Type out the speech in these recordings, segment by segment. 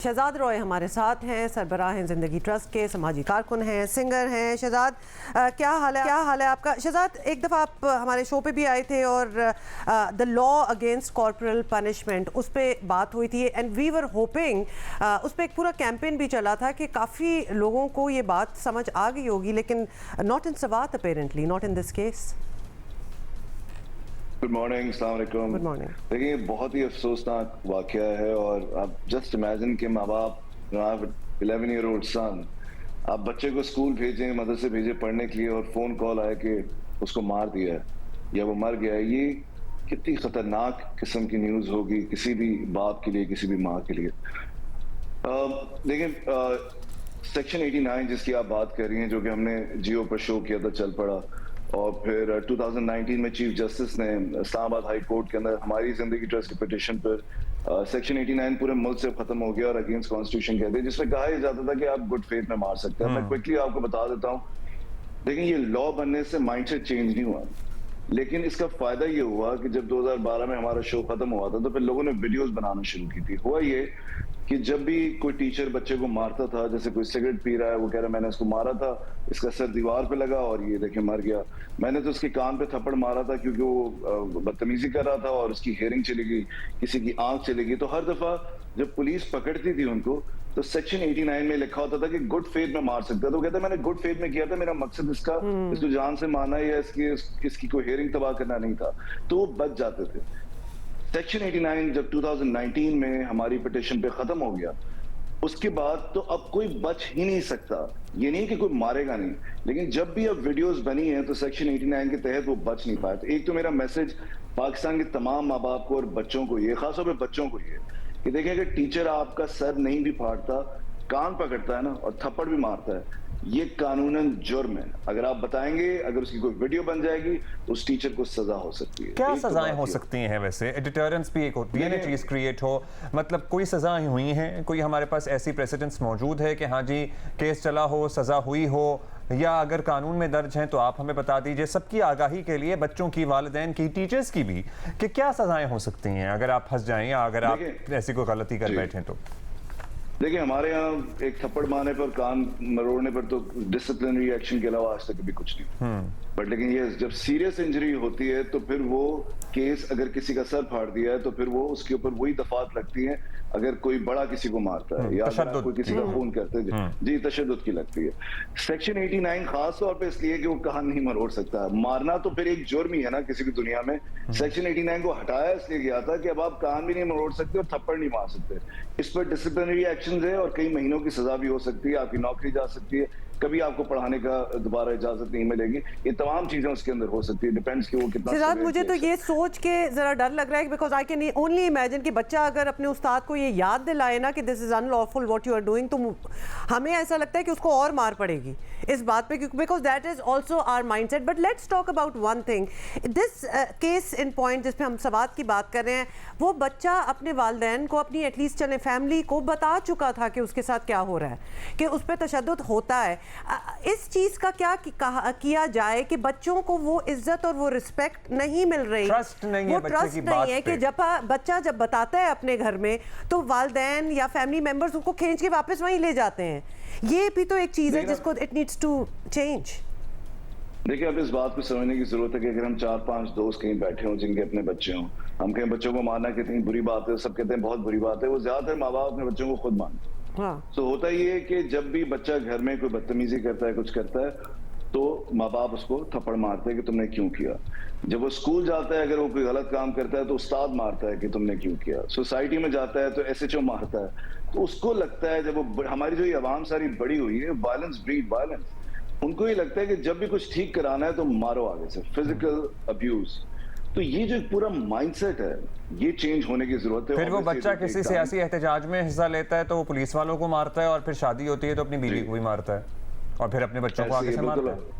شہزاد روئے ہمارے ساتھ ہیں، سربراہ ہیں زندگی ٹرسٹ کے، سماجی کارکن ہیں، سنگر ہیں۔ شہزاد کیا حال ہے آپ کا؟ شہزاد ایک دفعہ آپ ہمارے شو پہ بھی آئے تھے اور دا لا اگینسٹ کارپورل پنشمنٹ اس پہ بات ہوئی تھی، اینڈ وی ور ہوپنگ اس پہ ایک پورا کیمپین بھی چلا تھا کہ کافی لوگوں کو یہ بات سمجھ آ گئی ہوگی، لیکن not in Swat apparently, not in this case. Good morning, السلام علیکم۔ Good morning. دیکھیں یہ بہت ہی افسوسناک واقعہ ہے، اور آپ جسٹ امیجن کہ ماں باپ 11 ایئر اولڈ سن، آپ بچے کو اسکول بھیجیں، مدرسے بھیجیں پڑھنے کے لیے، اور فون کال آئے کہ اس کو مار دیا ہے یا وہ مر گیا ہے۔ یہ کتنی خطرناک قسم کی نیوز ہوگی کسی بھی باپ کے لیے، کسی بھی ماں کے لیے۔ دیکھیں سیکشن 89 جس کی آپ بات کر رہی ہیں، جو کہ ہم نے جیو پر شو کیا تھا، چل پڑا، اور پھر 2019 میں چیف جسٹس نے اسلام آباد ہائی کورٹ کے اندر ہماری زندگی ٹرسٹ کی پٹیشن پر سیکشن 89 پورے ملک سے ختم ہو گیا اور اگینسٹ کانسٹیٹیوشن کہتے ہیں، جس میں کہا جاتا تھا کہ آپ گڈ فیتھ میں مار سکتے ہیں۔ میں کوئکلی آپ کو بتا دیتا ہوں، دیکھیں یہ لا بننے سے مائنڈ سیٹ چینج نہیں ہوا، لیکن اس کا فائدہ یہ ہوا کہ جب 2012 میں ہمارا شو ختم ہوا تھا تو پھر لوگوں نے ویڈیوز بنانا شروع کی تھی۔ ہوا یہ کہ جب بھی کوئی ٹیچر بچے کو مارتا تھا، جیسے کوئی سگریٹ پی رہا ہے، وہ کہہ رہا ہے میں نے اس کو مارا تھا، اس کا سر دیوار پہ لگا اور یہ دیکھیں مر گیا، میں نے تو اس کے کان پہ تھپڑ مارا تھا کیونکہ وہ بدتمیزی کر رہا تھا اور اس کی ہیئرنگ چلی گئی، کسی کی آنکھ چلی گئی۔ تو ہر دفعہ جب پولیس پکڑتی تھی ان کو تو سیکشن 89 میں لکھا ہوتا تھا کہ گڈ فیتھ میں مار سکتا ہے، تو کہتا ہے میں نے گڈ فیتھ میں کیا تھا، میرا مقصد اس کو جان سے مارنا یا اس کی کوئی ہیئرنگ تباہ کرنا نہیں تھا، تو وہ بچ جاتے تھے۔ سیکشن 89 جب 2019 میں ہماری پٹیشن پہ ختم ہو گیا، اس کے بعد تو اب کوئی بچ ہی نہیں سکتا۔ یہ نہیں کہ کوئی مارے گا نہیں، لیکن جب بھی اب ویڈیوز بنی ہیں تو سیکشن 89 کے تحت وہ بچ نہیں پائے۔ تو ایک تو میرا میسج پاکستان کے تمام ماں باپ کو اور بچوں کو، یہ خاص طور پہ بچوں کو یہ کہ دیکھیں اگر ٹیچر آپ کا سر نہیں بھی پھاڑتا، کان پکڑتا ہے نا اور تھپڑ بھی مارتا ہے، یہ قانوناً جرم ہے۔ اگر آپ بتائیں گے، اگر اس کی کوئی ویڈیو بن جائے گی تو اس ٹیچر کو سزا ہو سکتی ہے۔ کیا سزائیں ہو سکتی ہیں ویسے؟ ڈیٹررنس بھی ایک ہوتی ہے نا چیز کریٹ ہو، مطلب کوئی سزائیں ہوئی ہیں؟ کوئی ہمارے پاس ایسی پریسیڈنٹس موجود ہے کہ ہاں جی کیس چلا ہو، سزا ہوئی ہو، یا اگر قانون میں درج ہیں تو آپ ہمیں بتا دیجئے، سب کی آگاہی کے لیے، بچوں کی، والدین کی، ٹیچرز کی بھی، کہ کیا سزائیں ہو سکتی ہیں اگر آپ پھنس جائیں یا اگر آپ ایسی کوئی غلطی کر بیٹھیں تو؟ دیکھیں ہمارے ہاں ایک تھپڑ مارنے پر، کان مروڑنے پر تو ڈسپلنری ایکشن کے علاوہ آج تک کبھی کچھ نہیں، بٹ لیکن یہ جب سیریس انجری ہوتی ہے تو پھر وہ کیس، اگر کسی کا سر پھاڑ دیا ہے تو پھر وہ اس کے اوپر وہی دفعات لگتی ہیں، اگر کوئی بڑا کسی کو مارتا ہے یا اگر کوئی کسی کا خون کرتے ہیں، جی تشدد کی لگتی ہے۔ سیکشن 89 خاص طور پہ اس لیے کہ وہ کان نہیں مروڑ سکتا، مارنا تو پھر ایک جرم ہی ہے نا کسی بھی دنیا میں۔ سیکشن 89 کو ہٹایا اس لیے گیا تھا کہ اب آپ کان بھی نہیں مروڑ سکتے اور تھپڑ نہیں مار سکتے۔ اس پر ڈسپلنری ایکشن ہے اور کئی مہینوں کی سزا بھی ہو سکتی ہے، آپ کی نوکری جا سکتی ہے، کبھی آپ کو پڑھانے کا دوبارہ اجازت نہیں ملے گی، یہ تمام چیزیں اس کے اندر ہو سکتی ہے، ڈیپینڈس کہ وہ کتنا۔ شہزاد مجھے تو یہ سوچ کے ذرا ڈر لگ رہا ہے، because I can only imagine کہ بچہ اگر اپنے استاد کو یہ یاد دلائے نا کہ this is unlawful what you are doing, تو ہمیں ایسا لگتا ہے کہ اس کو اور مار پڑے گی اس بات پہ، because that is also our mindset. But let's talk about one thing, this case in point جس پہ ہم سوات کی بات کر رہے ہیں، وہ بچہ اپنے والدین کو، اپنی ایٹ لیسٹ چلے فیملی کو بتا چکا تھا کہ اس کے ساتھ کیا ہو رہا ہے، کہ اس پہ تشدد ہوتا ہے۔ اس چیز کا کیا کیا جائے کہ بچوں کو وہ عزت اور وہ رسپیکٹ نہیں مل رہی، وہ ٹرسٹ نہیں ہے کہ جب بچہ جب بتاتا ہے اپنے گھر میں تو والدین یا فیملی ممبرز اس کو کھینچ کے واپس وہیں لے جاتے ہیں۔ یہ بھی تو ایک چیز ہے جس کو اٹ نیڈس ٹو چینج۔ دیکھیں اب اس بات کو سمجھنے کی ضرورت ہے کہ اگر ہم 4-5 دوست کہیں بیٹھے ہوں جن کے اپنے بچے ہوں، ہم کہیں بچوں کو مارنا کتنی بری بات ہے، سب کہتے ہیں بہت بری بات ہے، وہ زیادہ تر ماں باپ اپنے بچوں کو خود مانتے ہیں۔ تو ہوتا یہ ہے کہ جب بھی بچہ گھر میں کوئی بدتمیزی کرتا ہے، کچھ کرتا ہے، تو ماں باپ اس کو تھپڑ مارتے ہیں کہ تم نے کیوں کیا۔ جب وہ اسکول جاتا ہے، اگر وہ کوئی غلط کام کرتا ہے تو استاد مارتا ہے کہ تم نے کیوں کیا۔ سوسائٹی میں جاتا ہے تو ایس ایچ او مارتا ہے۔ تو اس کو لگتا ہے، جب وہ ہماری جو یہ عوام ساری بڑی ہوئی ہے، وائلنس بریڈ وائلنس، ان کو یہ لگتا ہے کہ جب بھی کچھ ٹھیک کرانا ہے تو مارو آگے سے، فزیکل ابیوز۔ تو یہ جو پورا مائنڈ سیٹ ہے، یہ چینج ہونے کی ضرورت ہے۔ پھر وہ بچہ کسی سیاسی احتجاج میں حصہ لیتا ہے تو وہ پولیس والوں کو مارتا ہے، اور پھر شادی ہوتی ہے تو اپنی بیوی کو بھی مارتا ہے، اور پھر اپنے بچوں کو آگے سے مارتا ہے۔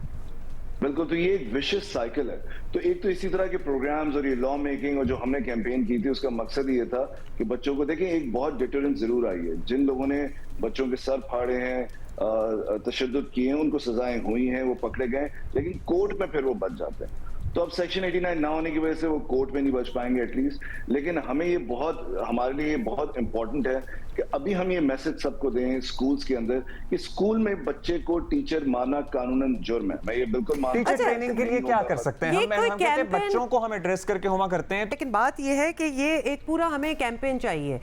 بالکل، تو یہ ایک وشس سائیکل ہے۔ تو ایک تو اسی طرح کے پروگرامز اور یہ لا میکنگ اور جو ہم نے کیمپین کی تھی، اس کا مقصد یہ تھا کہ بچوں کو دیکھیں، ایک بہت ڈیٹرنس ضرور آئی ہے۔ جن لوگوں نے بچوں کے سر پھاڑے ہیں، تشدد کیے ہیں، ان کو سزائیں ہوئی ہیں، وہ پکڑے گئے، لیکن کورٹ میں پھر وہ بچ جاتے ہیں۔ تو اب سیکشن 89 نہ ہونے کی وجہ سے وہ کورٹ میں نہیں بچ پائیں گے ایٹ لیسٹ. لیکن ہمیں یہ بہت, ہمارے لیے یہ بہت امپورٹنٹ ہے کہ ابھی ہم یہ میسج سب کو دیں اسکولز کے اندر کہ اسکول میں بچے کو ٹیچر مارنا قانوناً جرم ہے. میں یہ بالکل مانتا ہوں. ٹیچر ٹریننگ کے لیے کیا کر سکتے ہیں ہم کہتے ہیں بچوں کو ہم ایڈریس کر کے ہوا کرتے ہیں, لیکن بات یہ ہے کہ یہ ایک پورا ہمیں کیمپین چاہیے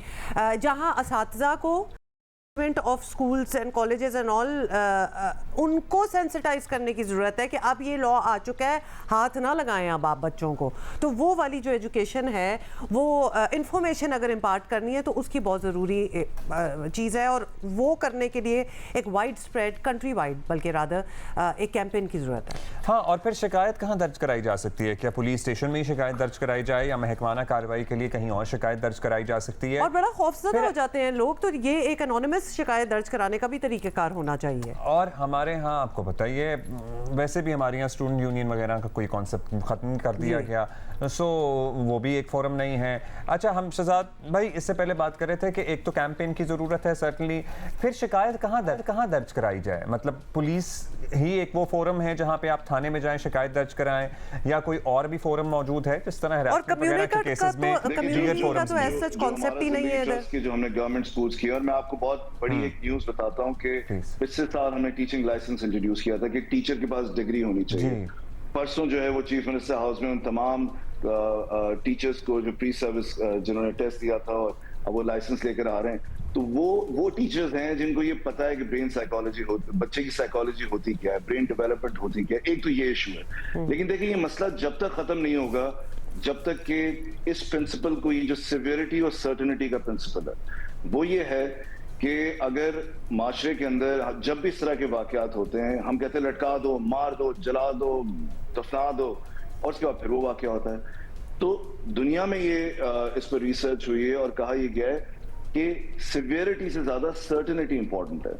جہاں اساتذہ کو of schools and colleges and all ان کو سینسٹائز کرنے کی ضرورت ہے کہ اب یہ لا آ چکا ہے, ہاتھ نہ لگائیں اب آپ بچوں کو. تو وہ والی جو ایجوکیشن ہے وہ انفارمیشن اگر امپارٹ کرنی ہے تو اس کی بہت ضروری چیز ہے, اور وہ کرنے کے لیے ایک وائڈ اسپریڈ کنٹری وائڈ بلکہ رادر ایک کیمپین کی ضرورت ہے. ہاں, اور پھر شکایت کہاں درج کرائی جا سکتی ہے؟ کیا پولیس اسٹیشن میں ہی شکایت درج کرائی جائے یا محکمانہ کارروائی کے لیے کہیں اور شکایت درج کرائی جا سکتی ہے؟ اور بڑا خوفزدہ ہو جاتے ہیں لوگ, تو یہ ایک انونیمس شکایت درج کرانے کا بھی طریقہ کار ہونا چاہیے. اور ہمارے ہاں آپ کو بتائیے ویسے بھی ہمارے یہاں اسٹوڈنٹ یونین وغیرہ کا کوئی کانسیپٹ ختم کر دیا گیا, سو وہ بھی ایک فورم نہیں ہے. اچھا, ہم شہزاد بھائی اس سے پہلے بات کر رہے تھے کہ ایک تو کیمپین کی ضرورت ہے سرٹنلی, پھر شکایت کہاں درج کرائی جائے؟ مطلب پولیس ہی ایک وہ فورم ہے جہاں پہ آپ تھانے میں جائیں شکایت درج کرائیں, یا کوئی اور بھی فورم موجود ہے جس طرح ہراسمنٹ وغیرہ کے کیسز میں کمیونٹی کا تو ایسا کانسیپٹ ہی نہیں ہے جو ہم نے گورنمنٹ سکولز کی. اور میں آپ کو بہت بڑی ایک نیوز بتاتا ہوں کہ پچھلے سال ہم نے ٹیچنگ لائسنس انٹروڈیوس کیا تھا کہ ٹیچر کے پاس ڈگری ہونی چاہیے. پرسوں جو ہے وہ چیف منسٹر ہاؤس میں ان تمام ٹیچرز کو جو پری سروس جنہوں نے ٹیسٹ دیا تھا اور اب وہ لائسنس لے کر آ رہے ہیں, تو وہ ٹیچرز ہیں جن کو یہ پتا ہے کہ برین سائیکالوجی بچے کی سائیکالوجی ہوتی کیا ہے, برین ڈیولپمنٹ ہوتی کیا ہے. ایک تو یہ ایشو ہے. لیکن دیکھیں یہ مسئلہ جب تک ختم نہیں ہوگا جب تک کہ اس پرنسپل کو, یہ جو سیویرٹی اور سرٹنٹی کا پرنسپل ہے وہ یہ ہے کہ اگر معاشرے کے اندر جب بھی اس طرح کے واقعات ہوتے ہیں ہم کہتے ہیں لٹکا دو, مار دو, جلا دو, دفنا دو, اور اس کے بعد پھر وہ واقعہ ہوتا ہے. تو دنیا میں یہ اس پر ریسرچ ہوئی ہے اور کہا یہ گیا ہے کہ سیویرٹی سے زیادہ سرٹنٹی امپورٹنٹ ہے.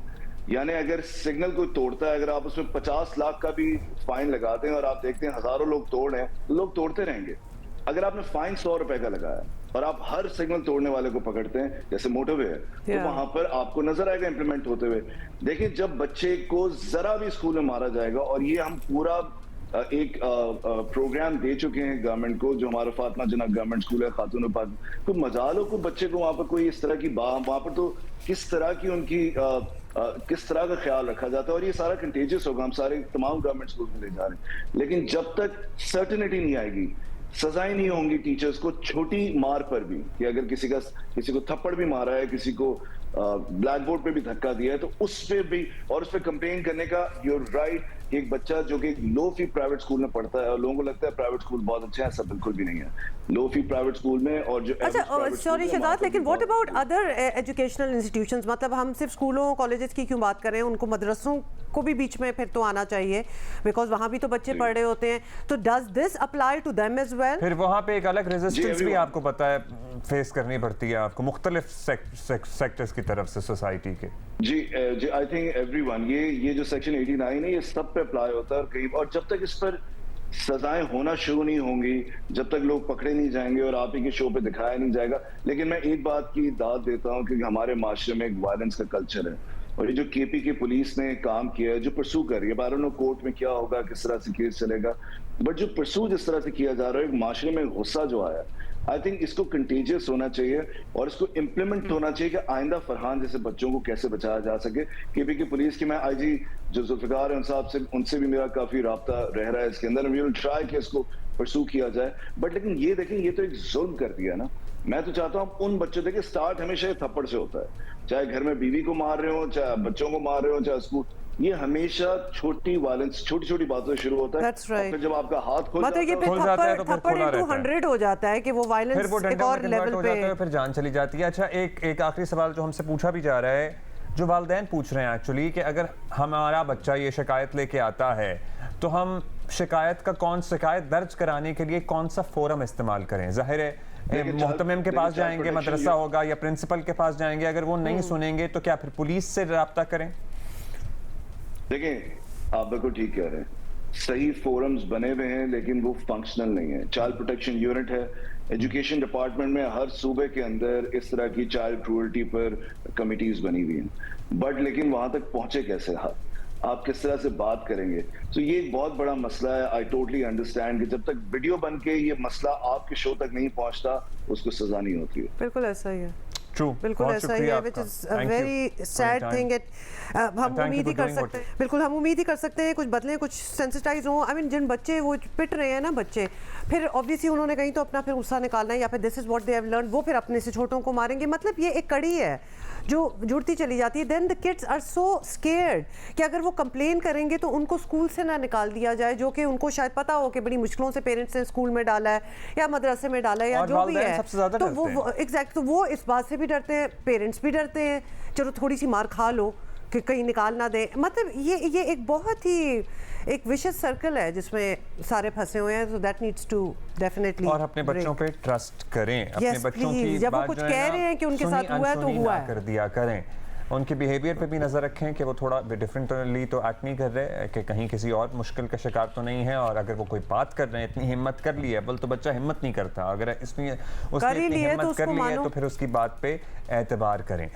یعنی اگر سگنل کوئی توڑتا ہے, اگر آپ اس میں 50 لاکھ کا بھی فائن لگاتے ہیں اور آپ دیکھتے ہیں ہزاروں لوگ توڑ رہے ہیں, لوگ توڑتے رہیں گے. اگر آپ نے فائن 100 روپے کا لگایا اور آپ ہر سگنل توڑنے والے کو پکڑتے ہیں جیسے موٹر وے ہے, تو وہاں پر آپ کو نظر آئے گا امپلیمنٹ ہوتے ہوئے. دیکھیں جب بچے کو ذرا بھی اسکول میں مارا جائے گا, اور یہ ہم پورا ایک پروگرام دے چکے ہیں گورنمنٹ کو, جو ہمارا فاطمہ جناب گورنمنٹ اسکول ہے خاتون پاک, تو مجال ہو کو بچے کو وہاں پر کوئی اس طرح کی وہاں پر تو کس طرح کی ان کی کس طرح کا خیال رکھا جاتا ہے, اور یہ سارا کنٹیجس ہوگا. ہم سارے تمام گورنمنٹ اسکول میں لے جا رہے ہیں, لیکن جب تک سرٹنٹی نہیں آئے گی, سزائیں نہیں ہوں گی ٹیچرز کو چھوٹی مار پر بھی, کہ اگر کسی کو تھپڑ بھی مارا ہے, کسی کو بلیک بورڈ پہ بھی دھکا دیا ہے, تو اس پہ بھی, اور اس پہ کمپلین کرنے کا یور رائٹ. کہ ایک بچہ جو کہ لو فی پرائیویٹ اسکول میں پڑھتا ہے, اور لوگوں کو لگتا ہے پرائیویٹ اسکول بہت اچھا ہے, ایسا بالکل بھی نہیں ہے. لو فی پرائیویٹ اسکول میں اور جو سوری شہزاد, لیکن what about other educational institutions? مطلب ہم صرف اسکولوں کالجز کی کیوں بات کر رہے ہیں, ان کو مدرسوں کو بھی بیچ میں پھر تو آنا چاہیے, بیکاز وہاں بھی تو بچے پڑھ رہے ہوتے ہیں. تو does this apply to them as well? پھر وہاں پہ ایک الگ ریزسٹنس بھی آپ کو پتا ہے فیس کرنی پڑتی ہے آپ کو مختلف سیکٹرز کی طرف سے سوسائٹی کے. جی آئی تھنک ایوری ون, یہ جو سیکشن 89 ہے یہ سب پہ اپلائی ہوتا ہے. اور جب تک اس پر سزائیں ہونا شروع نہیں ہوں گی, جب تک لوگ پکڑے نہیں جائیں گے اور آپ ہی کے شو پہ دکھایا نہیں جائے گا. لیکن میں ایک بات کی داد دیتا ہوں کہ ہمارے معاشرے میں ایک وائلنس کا کلچر ہے, اور یہ جو کے پی کے پولیس نے کام کیا ہے, جو پرسو کر رہی ہے, بارہ نو کورٹ میں کیا ہوگا, کس طرح سے کیس چلے گا, بٹ جو پرسو جس طرح سے کیا جا رہا ہے, معاشرے میں غصہ جو آیا, آئی تھنک اس کو کنٹیجیس ہونا چاہیے اور اس کو امپلیمنٹ ہونا چاہیے کہ آئندہ فرحان جیسے بچوں کو کیسے بچایا جا سکے. کے پی کے پولیس کی میں آئی جی جو ذوالفقار ہیں صاحب سے, ان سے بھی میرا کافی رابطہ رہ رہا ہے اس کے اندر. وی ول ٹرائی کہ اس کو پرسو کیا جائے, بٹ لیکن یہ دیکھیں یہ تو ایک ظلم کر دیا نا. میں تو چاہتا ہوں ان بچوں, دیکھیں سٹارٹ ہمیشہ تھپڑ سے ہوتا ہے, چاہے گھر میں بیوی کو مار رہے ہوں, چاہے بچوں کو مار رہے ہوں, چاہے اسکول, یہ ہمیشہ چھوٹی وائلنس چھوٹی چھوٹی باتوں سے شروع ہوتا ہے. اور پھر جب آپ کا ہاتھ کھل جاتا ہے تو تھپڑ انٹو 100 ہو جاتا ہے کہ وہ وائلنس ایک اور لیول پہ پھر جان چلی جاتی ہے. اچھا, ایک آخری سوال جو ہم سے پوچھا بھی جا رہا ہے, جو والدین پوچھ رہے ہیں ایکچولی, کہ اگر ہمارا بچہ یہ شکایت لے کے آتا ہے تو ہم شکایت درج کرانے کے لیے کون سا فورم استعمال کریں؟ ظاہر ہے محتمم کے پاس جائیں گے, مدرسہ ہوگا, یا پرنسپل کے پاس جائیں گے. اگر وہ نہیں سنیں گے تو کیا پھر پولیس سے رابطہ کریں؟ دیکھیں آپ بالکل ٹھیک کہہ رہے ہیں, صحیح فورمز بنے ہوئے ہیں لیکن وہ فنکشنل نہیں ہیں. چائلڈ پروٹیکشن یونٹ ہے ایجوکیشن ڈپارٹمنٹ میں, ہر صوبے کے اندر اس طرح کی چائلڈ کرولٹی پر کمیٹیز بنی ہوئی ہیں, بٹ لیکن وہاں تک پہنچے کیسے؟ آپ کس طرح سے بات کریں گے. تو یہ ایک بہت بڑا مسئلہ ہے. آئی ٹوٹلی انڈرسٹینڈ کہ جب تک ویڈیو بن کے یہ مسئلہ آپ کے شو تک نہیں پہنچتا اس کو سزا نہیں ہوتی ہے. بالکل ایسا ہی ہے. True. بالکل ایسا ہی ہے, which is a very sad thing. ہم امید ہی کر سکتے ہیں, بالکل ہم امید ہی کر سکتے ہیں کچھ بدلیں, کچھ سینسٹائز ہوں. آئی مین جن بچے وہ پٹ رہے ہیں نا بچے, پھر obviously انہوں نے کہیں تو اپنا پھر غصہ نکالنا ہے, یا پھر this is what they have learned, وہ پھر اپنے سے چھوٹوں کو ماریں گے. مطلب یہ ایک کڑی ہے جو جڑتی چلی جاتی ہے. Then the kids are so scared کہ اگر وہ کمپلین کریں گے تو ان کو اسکول سے نہ نکال دیا جائے, جو کہ ان کو شاید پتا ہو کہ بڑی مشکلوں سے پیرنٹس نے اسکول میں ڈالا ہے یا مدرسے میں ڈالا ہے یا جو بھی ہے. تو وہ ایگزیکٹ, تو وہ اس بات سے بھی ڈرتے ہیں, پیرنٹس بھی ڈرتے ہیں, چلو تھوڑی سی مار کھا لو کہ کہیں نکال نہ دیں. مطلب یہ ایک بہت ہی ایک وشس سرکل ہے جس میں سارے پھنسے ہوئے ہیں. So that needs to definitely. اور اپنے بچوں پہ ٹرسٹ کریں, اپنے بچوں کی جب وہ کچھ کہہ رہے ہیں کہ ان کے ساتھ ہوا ہے تو ہوا ہے, کر دیا کریں. ان کے بیہیویئر پہ بھی نظر رکھیں کہ وہ تھوڑا ڈفرینٹلی تو ایکٹ نہیں کر رہے, کہ کہیں کسی اور مشکل کا شکار تو نہیں ہے. اور اگر وہ کوئی بات کر رہے ہیں, اتنی ہمت کر لی ہے, بل تو بچہ ہمت نہیں کرتا, اگر اس نے اتنی ہمت کر لی ہے تو پھر اس کی بات پہ اعتبار کریں.